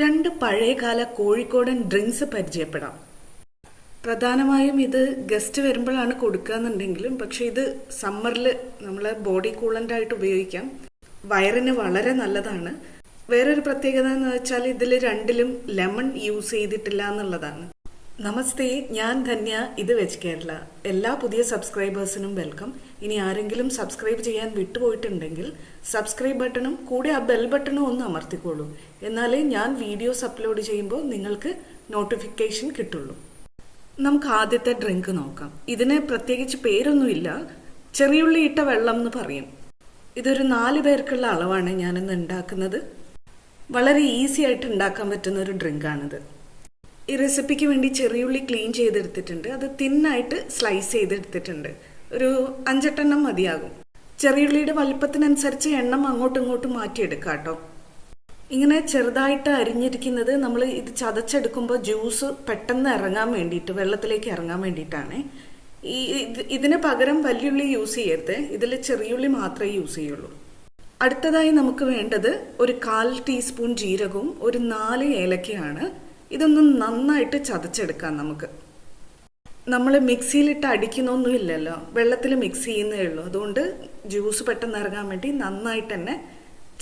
രണ്ട് പഴയകാല കോഴിക്കോടൻ ഡ്രിങ്ക്സ് പരിചയപ്പെടാം. പ്രധാനമായും ഇത് ഗസ്റ്റ് വരുമ്പോഴാണ് കൊടുക്കുകയെന്നുണ്ടെങ്കിലും പക്ഷെ ഇത് സമ്മറിൽ നമ്മളെ ബോഡി കൂളൻ്റ് ആയിട്ട് ഉപയോഗിക്കാം. വയറിന് വളരെ നല്ലതാണ്. വേറൊരു പ്രത്യേകത എന്ന് വെച്ചാൽ ഇതിൽ രണ്ടിലും ലെമൺ യൂസ് ചെയ്തിട്ടില്ല എന്നുള്ളതാണ്. നമസ്തേ, ഞാൻ ധന്യ, ഇത് വെച്ച് കേരള. എല്ലാ പുതിയ സബ്സ്ക്രൈബേഴ്സിനും വെൽക്കം. ഇനി ആരെങ്കിലും സബ്സ്ക്രൈബ് ചെയ്യാൻ വിട്ടുപോയിട്ടുണ്ടെങ്കിൽ സബ്സ്ക്രൈബ് ബട്ടണും കൂടെ ആ ബെൽ ബട്ടണും ഒന്ന് അമർത്തിക്കോളൂ. എന്നാലേ ഞാൻ വീഡിയോസ് അപ്ലോഡ് ചെയ്യുമ്പോൾ നിങ്ങൾക്ക് നോട്ടിഫിക്കേഷൻ കിട്ടുള്ളൂ. നമുക്ക് ആദ്യത്തെ ഡ്രിങ്ക് നോക്കാം. ഇതിന് പ്രത്യേകിച്ച് പേരൊന്നുമില്ല, ചെറിയുള്ളി ഇട്ട വെള്ളം എന്ന് പറയും. ഇതൊരു 4 പേർക്കുള്ള അളവാണ് ഞാനിന്ന് ഉണ്ടാക്കുന്നത്. വളരെ ഈസി ആയിട്ട് ഉണ്ടാക്കാൻ പറ്റുന്ന ഒരു ഡ്രിങ്കാണിത്. ഈ റെസിപ്പിക്ക് വേണ്ടി ചെറിയുള്ളി ക്ലീൻ ചെയ്തെടുത്തിട്ടുണ്ട്. അത് തിന്നായിട്ട് സ്ലൈസ് ചെയ്തെടുത്തിട്ടുണ്ട്. ഒരു 5-8 മതിയാകും. ചെറിയുള്ളിയുടെ വലിപ്പത്തിനനുസരിച്ച് എണ്ണം അങ്ങോട്ടും ഇങ്ങോട്ടും മാറ്റിയെടുക്കാം കേട്ടോ. ഇങ്ങനെ ചെറുതായിട്ട് അരിഞ്ഞിരിക്കുന്നത് നമ്മൾ ഇത് ചതച്ചെടുക്കുമ്പോൾ ജ്യൂസ് പെട്ടെന്ന് ഇറങ്ങാൻ വേണ്ടിയിട്ട്, വെള്ളത്തിലേക്ക് ഇറങ്ങാൻ വേണ്ടിയിട്ടാണ്. ഇതിന് പകരം വലിയുള്ളി യൂസ് ചെയ്യരുത്, ഇതിൽ ചെറിയുള്ളി മാത്രമേ യൂസ് ചെയ്യുള്ളൂ. അടുത്തതായി നമുക്ക് വേണ്ടത് ഒരു 1/4 ടീസ്പൂൺ ജീരകവും ഒരു 4 ഏലക്കയാണ്. ഇതൊന്നും നന്നായിട്ട് ചതച്ചെടുക്കാം. നമ്മൾ മിക്സിയിലിട്ട് അടിക്കുന്നൊന്നുമില്ലല്ലോ, വെള്ളത്തിൽ മിക്സ് ചെയ്യുന്നേ ഉള്ളൂ. അതുകൊണ്ട് ജ്യൂസ് പെട്ടെന്ന് ഇറങ്ങാൻ വേണ്ടി നന്നായിട്ട് തന്നെ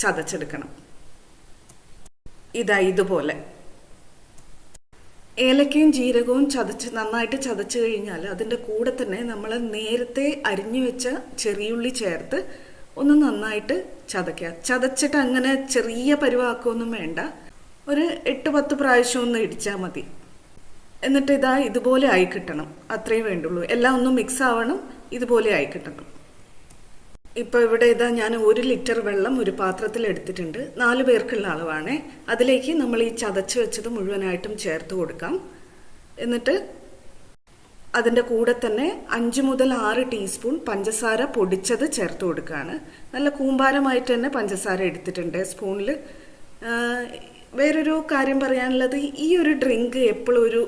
ചതച്ചെടുക്കണം. ഇതുപോലെ ഏലക്കയും ജീരകവും നന്നായിട്ട് ചതച്ച് കഴിഞ്ഞാൽ അതിൻ്റെ കൂടെ തന്നെ നമ്മൾ നേരത്തെ അരിഞ്ഞു വെച്ച ചെറിയുള്ളി ചേർത്ത് ഒന്ന് നന്നായിട്ട് ചതയ്ക്കുക. ചതച്ചിട്ട് അങ്ങനെ ചെറിയ പരുവാക്കൊന്നും വേണ്ട, ഒരു 8-10 പ്രാവശ്യം ഒന്ന് ഇടിച്ചാൽ മതി. എന്നിട്ട് ഇതുപോലെ ആയി കിട്ടണം, അത്രയേ വേണ്ടുള്ളൂ. എല്ലാം ഒന്നും മിക്സ് ആവണം, ഇതുപോലെ ആയി കിട്ടണം. ഇപ്പോൾ ഇവിടെ ഞാൻ 1 ലിറ്റർ വെള്ളം ഒരു പാത്രത്തിൽ എടുത്തിട്ടുണ്ട്. 4 പേർക്കുള്ള അളവാണ്. അതിലേക്ക് നമ്മൾ ഈ ചതച്ച് വെച്ചത് മുഴുവനായിട്ടും ചേർത്ത് കൊടുക്കാം. എന്നിട്ട് അതിൻ്റെ കൂടെ തന്നെ 5 മുതൽ 6 ടീസ്പൂൺ പഞ്ചസാര പൊടിച്ചത് ചേർത്ത് കൊടുക്കുകയാണ്. നല്ല കൂമ്പാരമായിട്ട് തന്നെ പഞ്ചസാര എടുത്തിട്ടുണ്ട് സ്പൂണിൽ. വേറൊരു കാര്യം പറയാനുള്ളത്, ഈ ഒരു ഡ്രിങ്ക് എപ്പോഴും ഒരു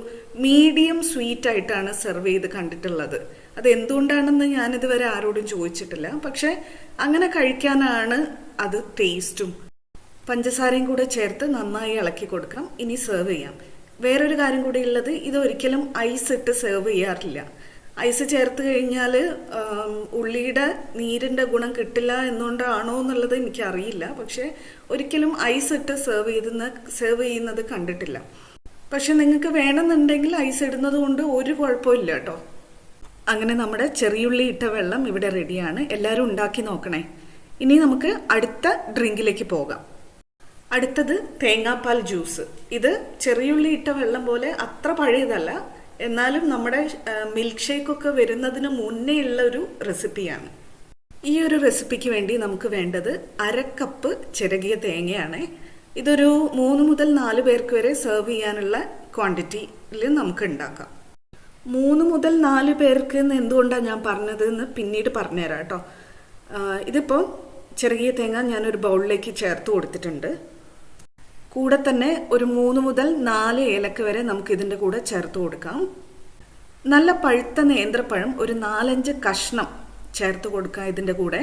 മീഡിയം സ്വീറ്റ് ആയിട്ടാണ് സെർവ് ചെയ്ത് കണ്ടിട്ടുള്ളത്. അത് എന്തുകൊണ്ടാണെന്ന് ഞാനിതുവരെ ആരോടും ചോദിച്ചിട്ടില്ല. പക്ഷെ അങ്ങനെ കഴിക്കാനാണ് അത് ടേസ്റ്റും. പഞ്ചസാരയും കൂടെ ചേർത്ത് നന്നായി ഇളക്കി കൊടുക്കാം. ഇനി സെർവ് ചെയ്യാം. വേറൊരു കാര്യം കൂടി ഉള്ളത്, ഇതൊരിക്കലും ഐസ് ഇട്ട് സെർവ് ചെയ്യാറില്ല. ഐസ് ചേർത്ത് കഴിഞ്ഞാൽ ഉള്ളിയുടെ നീരിൻ്റെ ഗുണം കിട്ടില്ല എന്നുകൊണ്ടാണോ എന്നുള്ളത് എനിക്കറിയില്ല. പക്ഷെ ഒരിക്കലും ഐസ് ഇട്ട് സെർവ് ചെയ്യുന്നത് കണ്ടിട്ടില്ല. പക്ഷെ നിങ്ങൾക്ക് വേണമെന്നുണ്ടെങ്കിൽ ഐസ് ഇടുന്നത് കൊണ്ട് ഒരു കുഴപ്പമില്ല കേട്ടോ. അങ്ങനെ നമ്മുടെ ചെറിയുള്ളി ഇട്ട വെള്ളം ഇവിടെ റെഡിയാണ്. എല്ലാവരും ഉണ്ടാക്കി നോക്കണേ. ഇനി നമുക്ക് അടുത്ത ഡ്രിങ്കിലേക്ക് പോകാം. അടുത്തത് തേങ്ങാപ്പാൽ ജ്യൂസ്. ഇത് ചെറിയുള്ളി ഇട്ട വെള്ളം പോലെ അത്ര പഴയതല്ല, എന്നാലും നമ്മുടെ മിൽക്ക് ഷേക്കൊക്കെ വരുന്നതിന് മുന്നേ ഉള്ള ഒരു റെസിപ്പിയാണ്. ഈ ഒരു റെസിപ്പിക്ക് വേണ്ടി നമുക്ക് വേണ്ടത് 1/2 കപ്പ് ചിരകിയ തേങ്ങയാണ്. ഇതൊരു 3 മുതൽ 4 പേർക്ക് വരെ സെർവ് ചെയ്യാനുള്ള ക്വാണ്ടിറ്റിയിൽ നമുക്ക് ഉണ്ടാക്കാം. 3 മുതൽ 4 പേർക്ക് എന്ന് എന്തുകൊണ്ടാണ് ഞാൻ പറഞ്ഞത് എന്ന് പിന്നീട് പറഞ്ഞുതരാം കേട്ടോ. ഇതിപ്പോൾ ചെറിയ തേങ്ങ ഞാനൊരു ബൗളിലേക്ക് ചേർത്ത് കൊടുത്തിട്ടുണ്ട്. കൂടെ തന്നെ ഒരു 3 മുതൽ 4 ഏലക്ക വരെ നമുക്ക് ഇതിൻ്റെ കൂടെ ചേർത്ത് കൊടുക്കാം. നല്ല പഴുത്ത നേന്ത്രപ്പഴം ഒരു 4-5 കഷ്ണം ചേർത്ത് കൊടുക്കാം ഇതിൻ്റെ കൂടെ.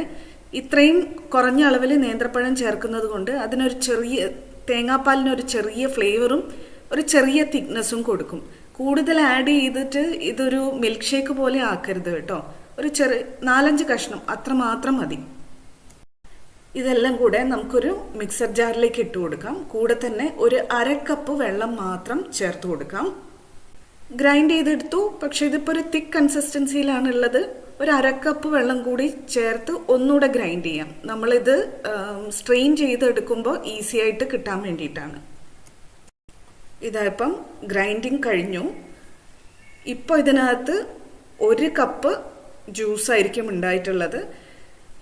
ഇത്രയും കുറഞ്ഞ അളവിൽ നേന്ത്രപ്പഴം ചേർക്കുന്നത് കൊണ്ട് തേങ്ങാപ്പാലിനൊരു ചെറിയ ഫ്ലേവറും ഒരു ചെറിയ തിക്നെസ്സും കൊടുക്കും. കൂടുതൽ ആഡ് ചെയ്തിട്ട് ഇതൊരു മിൽക്ക് ഷേക്ക് പോലെ ആക്കരുത് കേട്ടോ. ഒരു 4-5 കഷ്ണം അത്ര മാത്രം മതി. ഇതെല്ലാം കൂടെ നമുക്കൊരു മിക്സർ ജാറിലേക്ക് ഇട്ട് കൊടുക്കാം. കൂടെ തന്നെ ഒരു 1/2 കപ്പ് വെള്ളം മാത്രം ചേർത്ത് കൊടുക്കാം. ഗ്രൈൻഡ് ചെയ്തെടുത്തു. പക്ഷെ ഇതിപ്പോൾ ഒരു തിക്ക് കൺസിസ്റ്റൻസിയിലാണ് ഉള്ളത്. ഒരു 1/2 കപ്പ് വെള്ളം കൂടി ചേർത്ത് ഒന്നുകൂടെ ഗ്രൈൻഡ് ചെയ്യാം. നമ്മളിത് സ്ട്രെയിൻ ചെയ്തെടുക്കുമ്പോൾ ഈസി ആയിട്ട് കിട്ടാൻ വേണ്ടിയിട്ടാണ്. ഇതായപ്പം ഗ്രൈൻഡിങ് കഴിഞ്ഞു. ഇപ്പോൾ ഇതിനകത്ത് 1 കപ്പ് ജ്യൂസായിരിക്കും ഉണ്ടായിട്ടുള്ളത്.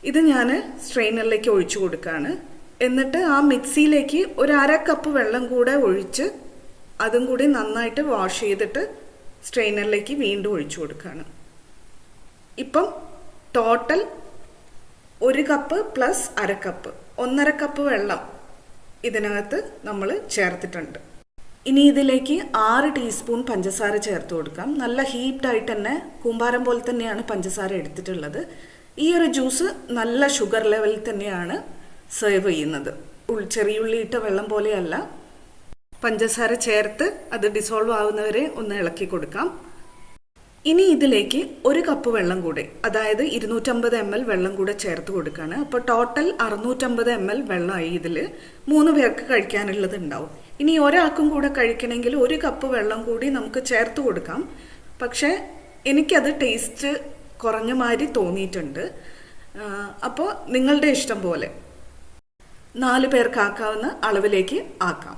ഇത് ഞാൻ സ്ട്രെയിനറിലേക്ക് ഒഴിച്ചു കൊടുക്കുകയാണ്. എന്നിട്ട് ആ മിക്സിയിലേക്ക് ഒരു 1/2 കപ്പ് വെള്ളം കൂടെ ഒഴിച്ച് അതും കൂടി നന്നായിട്ട് വാഷ് ചെയ്തിട്ട് സ്ട്രെയിനറിലേക്ക് വീണ്ടും ഒഴിച്ചു കൊടുക്കുകയാണ്. ഇപ്പം total 1 cup plus 1/2 cup 1.5 cup വെള്ളം ഇതിനകത്ത് നമ്മൾ ചേർത്തിട്ടുണ്ട്. ഇനി ഇതിലേക്ക് 6 ടീസ്പൂൺ പഞ്ചസാര ചേർത്ത് കൊടുക്കാം. നല്ല ഹീറ്റായിട്ട് തന്നെ കൂമ്പാരം പോലെ തന്നെയാണ് പഞ്ചസാര എടുത്തിട്ടുള്ളത്. ഈ ഒരു ജ്യൂസ് നല്ല ഷുഗർ ലെവലിൽ തന്നെയാണ് സെർവ് ചെയ്യുന്നത്. ചെറിയുള്ളി ഇട്ട വെള്ളം പോലെയല്ല. പഞ്ചസാര ചേർത്ത് അത് ഡിസോൾവ് ആവുന്നവരെ ഒന്ന് ഇളക്കി കൊടുക്കാം. ഇനി ഇതിലേക്ക് 1 കപ്പ് വെള്ളം കൂടെ, അതായത് 250 ml വെള്ളം കൂടെ ചേർത്ത് കൊടുക്കുകയാണ്. അപ്പോൾ ടോട്ടൽ 650 ml വെള്ളമായി. ഇതിൽ 3 പേർക്ക് കഴിക്കാനുള്ളത് ഉണ്ടാവും. ഇനി ഒരാൾക്കും കൂടെ കഴിക്കണമെങ്കിൽ 1 കപ്പ് വെള്ളം കൂടി നമുക്ക് ചേർത്ത് കൊടുക്കാം. പക്ഷേ എനിക്കത് ടേസ്റ്റ് കുറഞ്ഞ മാതിരി തോന്നിയിട്ടുണ്ട്. അപ്പോൾ നിങ്ങളുടെ ഇഷ്ടം പോലെ 4 പേർക്കാക്കാവുന്ന അളവിലേക്ക് ആക്കാം.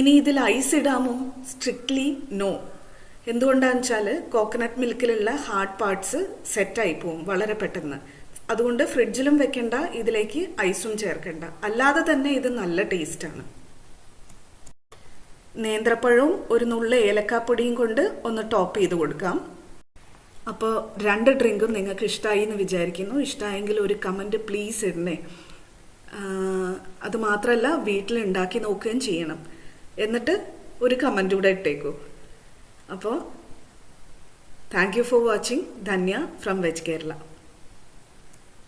ഇനി ഇതിൽ ഐസ് ഇടാമോ? Strictly no. എന്തുകൊണ്ടാണെന്ന് വെച്ചാൽ കോക്കനട്ട് മിൽക്കിലുള്ള ഹാർഡ് പാർട്സ് സെറ്റായി പോവും വളരെ പെട്ടെന്ന്. അതുകൊണ്ട് ഫ്രിഡ്ജിലും വെക്കണ്ട, ഇതിലേക്ക് ഐസും ചേർക്കണ്ട. അല്ലാതെ തന്നെ ഇത് നല്ല ടേസ്റ്റാണ്. നേന്ത്രപ്പഴവും ഒരു നുള്ള ഏലക്കാപ്പൊടിയും കൊണ്ട് ഒന്ന് ടോപ്പ് ചെയ്ത് കൊടുക്കാം. അപ്പോൾ 2 ഡ്രിങ്കും നിങ്ങൾക്ക് ഇഷ്ടമായി എന്ന് വിചാരിക്കുന്നു. ഇഷ്ടമായെങ്കിൽ ഒരു കമൻറ്റ് പ്ലീസ് ഇടണേ. അത് മാത്രമല്ല, വീട്ടിലുണ്ടാക്കി നോക്കുകയും ചെയ്യണം. എന്നിട്ട് ഒരു കമൻറ്റ് കൂടെ ഇട്ടേക്കൂ. അപ്പോൾ thank you for watching. Dhanya from veg Kerala.